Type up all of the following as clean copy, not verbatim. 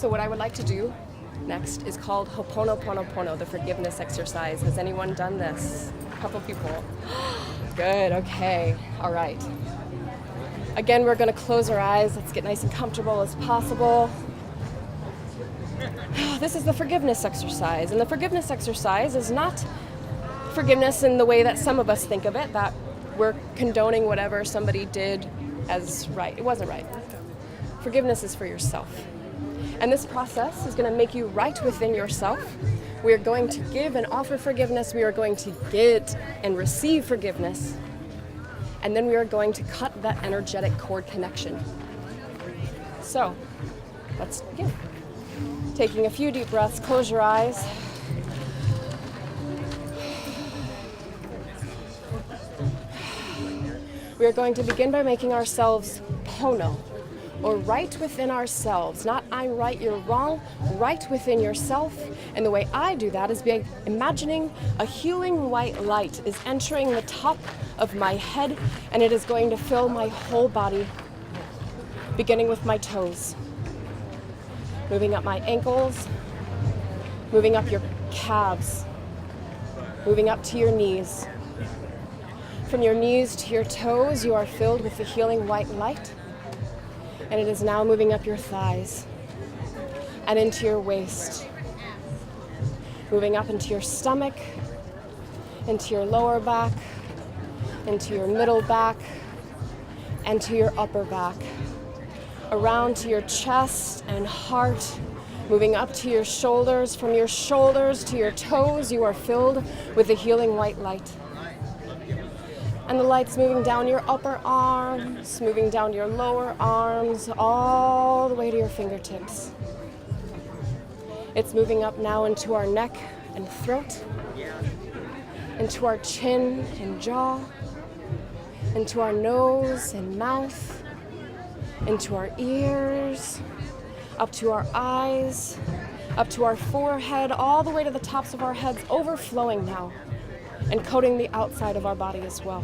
So what I would like to do next is called ponoponopono, the forgiveness exercise. Has anyone done this? A couple people. Good, okay, all right. Again, we're gonna close our eyes. Let's get nice and comfortable as possible. This is the forgiveness exercise, and the forgiveness exercise is not forgiveness in the way that some of us think of it, that we're condoning whatever somebody did as right. It wasn't right. Forgiveness is for yourself. And this process is going to make you right within yourself. We are going to give and offer forgiveness. We are going to get and receive forgiveness. And then we are going to cut that energetic cord connection. So, let's begin. Taking a few deep breaths, close your eyes. We are going to begin by making ourselves pono, or right within ourselves. Not I'm right, you're wrong, right within yourself. And the way I do that is by imagining a healing white light is entering the top of my head, and it is going to fill my whole body, beginning with my toes. Moving up my ankles, moving up your calves, moving up to your knees. From your knees to your toes, you are filled with the healing white light. And it is now moving up your thighs and into your waist. Moving up into your stomach, into your lower back, into your middle back, and to your upper back. Around to your chest and heart, moving up to your shoulders. From your shoulders to your toes, you are filled with the healing white light. And the light's moving down your upper arms, moving down your lower arms, all the way to your fingertips. It's moving up now into our neck and throat, into our chin and jaw, into our nose and mouth, into our ears, up to our eyes, up to our forehead, all the way to the tops of our heads, overflowing now, and coating the outside of our body as well.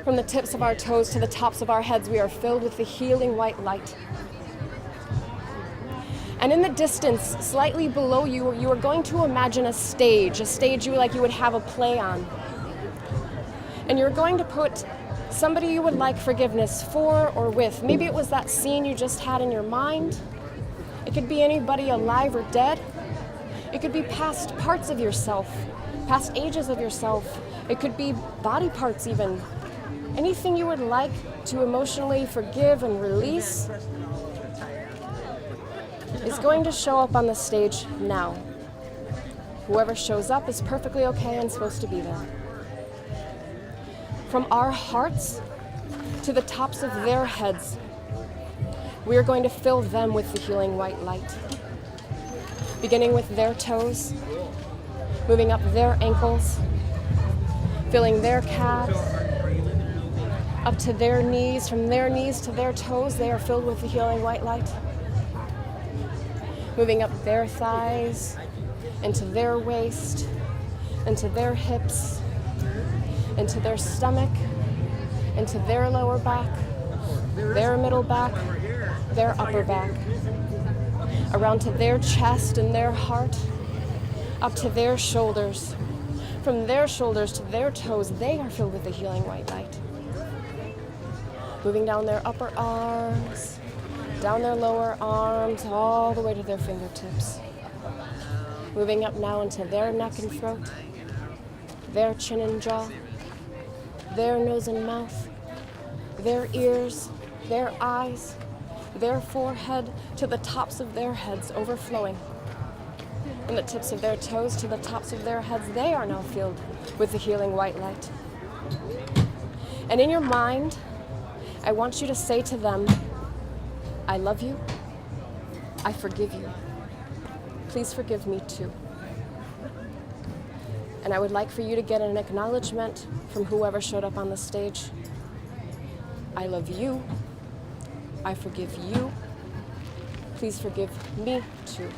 From the tips of our toes to the tops of our heads, we are filled with the healing white light. And in the distance, slightly below you, you are going to imagine a stage you like you would have a play on. And you're going to put somebody you would like forgiveness for or with. Maybe it was that scene you just had in your mind. It could be anybody alive or dead. It could be past parts of yourself, past ages of yourself. It could be body parts even. Anything you would like to emotionally forgive and release is going to show up on the stage now. Whoever shows up is perfectly okay and supposed to be there. From our hearts to the tops of their heads, we are going to fill them with the healing white light. Beginning with their toes, moving up their ankles, filling their calves, up to their knees. From their knees to their toes, they are filled with the healing white light. Moving up their thighs, into their waist, into their hips, into their stomach, into their lower back, their middle back, their upper back, around to their chest and their heart, up to their shoulders. From their shoulders to their toes, they are filled with the healing white light. Moving down their upper arms, down their lower arms, all the way to their fingertips. Moving up now into their neck and throat, their chin and jaw, their nose and mouth, their ears, their eyes, their forehead, to the tops of their heads, overflowing. From the tips of their toes to the tops of their heads, they are now filled with the healing white light. And in your mind, I want you to say to them, I love you, I forgive you. Please forgive me too. And I would like for you to get an acknowledgement from whoever showed up on the stage. I love you, I forgive you, please forgive me too.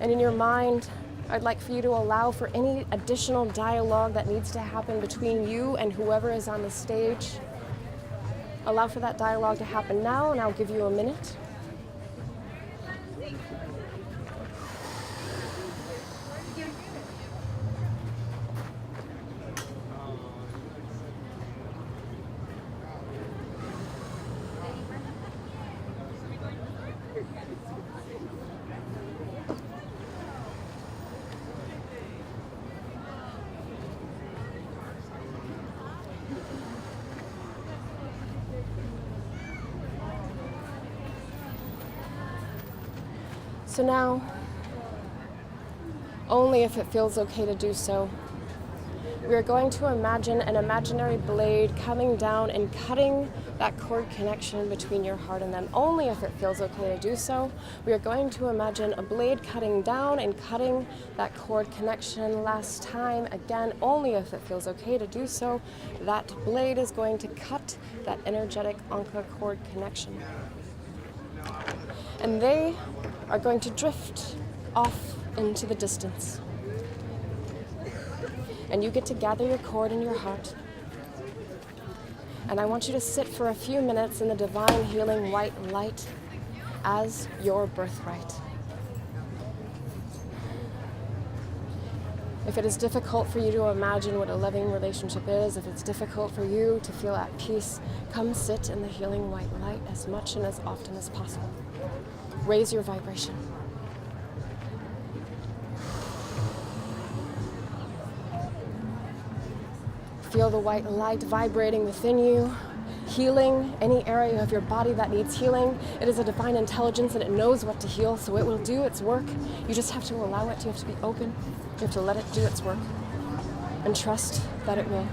And in your mind, I'd like for you to allow for any additional dialogue that needs to happen between you and whoever is on the stage. Allow for that dialogue to happen now, and I'll give you a minute. So now, only if it feels okay to do so, we are going to imagine an imaginary blade coming down and cutting that cord connection between your heart and them. Only if it feels okay to do so, we are going to imagine a blade cutting down and cutting that cord connection. Last time, again, only if it feels okay to do so, that blade is going to cut that energetic Anka cord connection. And they are going to drift off into the distance. And you get to gather your cord in your heart. And I want you to sit for a few minutes in the divine healing white light as your birthright. If it is difficult for you to imagine what a loving relationship is, if it's difficult for you to feel at peace, come sit in the healing white light as much and as often as possible. Raise your vibration. Feel the white light vibrating within you, healing any area of your body that needs healing. It is a divine intelligence and it knows what to heal, so it will do its work. You just have to allow it. You have to be open. You have to let it do its work and trust that it will.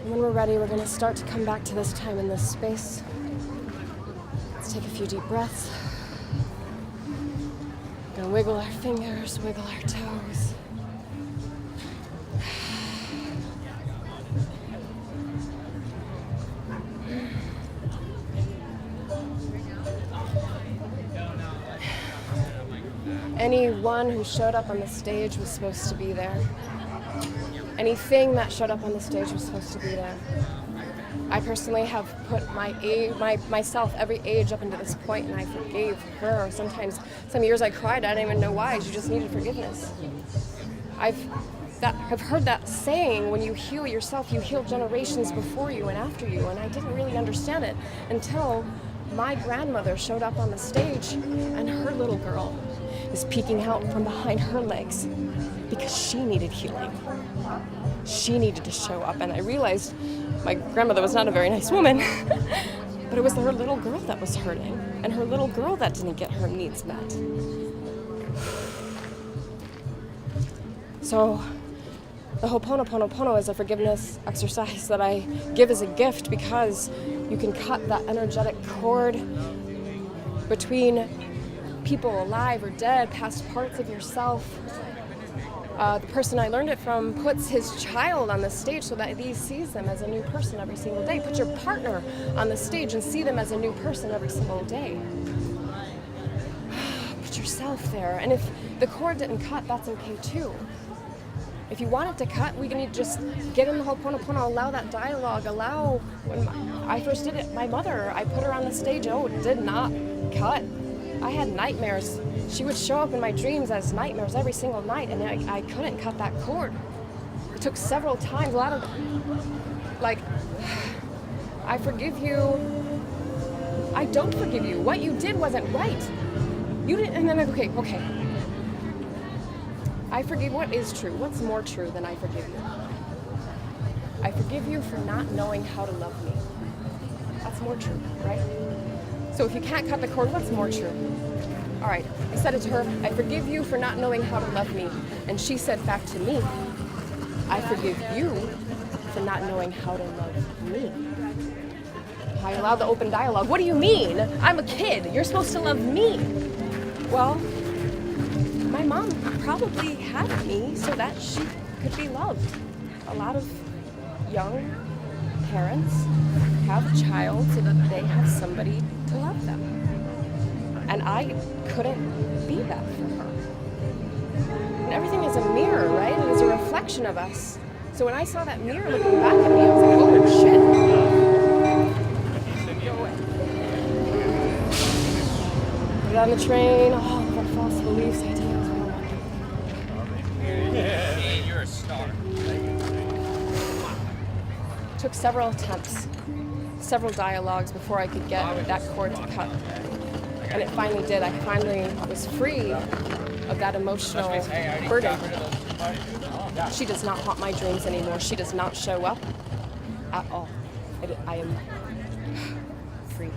When we're ready, we're going to start to come back to this time in this space. Let's take a few deep breaths. We're going to wiggle our fingers, wiggle our toes. Anyone who showed up on the stage was supposed to be there. Anything that showed up on the stage was supposed to be there. I personally have put myself every age up until this point, and I forgave her. Sometimes, some years I cried. I didn't even know why. She just needed forgiveness. I've heard that saying, when you heal yourself, you heal generations before you and after you, and I didn't really understand it until my grandmother showed up on the stage, and her little girl is peeking out from behind her legs because she needed healing. She needed to show up, and I realized my grandmother was not a very nice woman, but it was her little girl that was hurting, and her little girl that didn't get her needs met. So the ponoponopono is a forgiveness exercise that I give as a gift because you can cut that energetic cord between people alive or dead, past parts of yourself. The person I learned it from puts his child on the stage so that he sees them as a new person every single day. Put your partner on the stage and see them as a new person every single day. Put yourself there. And if the cord didn't cut, that's okay too. If you want it to cut, we can just get in the Ho'oponopono, allow that dialogue, when I first did it, my mother, I put her on the stage, it did not cut. I had nightmares. She would show up in my dreams as nightmares every single night, and I couldn't cut that cord. It took several times, I forgive you. I don't forgive you. What you did wasn't right. You didn't, and then okay. I forgive what is true. What's more true than I forgive you? I forgive you for not knowing how to love me. That's more true, right? So if you can't cut the cord, what's more true? All right, I said it to her, I forgive you for not knowing how to love me. And she said back to me, I forgive you for not knowing how to love me. I allowed the open dialogue. What do you mean? I'm a kid. You're supposed to love me. Well, my mom probably had me so that she could be loved. A lot of young parents have a child so that they have somebody to love them. And I couldn't be that for her. And everything is a mirror, right? It is a reflection of us. So when I saw that mirror looking back at me, I was like, oh shit. Go away. Put it on the train, all of our false beliefs, ideas, we don't want them. took several attempts, several dialogues before I could get that cord to cut. And it finally did. I finally was free of that emotional burden. She does not haunt my dreams anymore. She does not show up at all. I am free.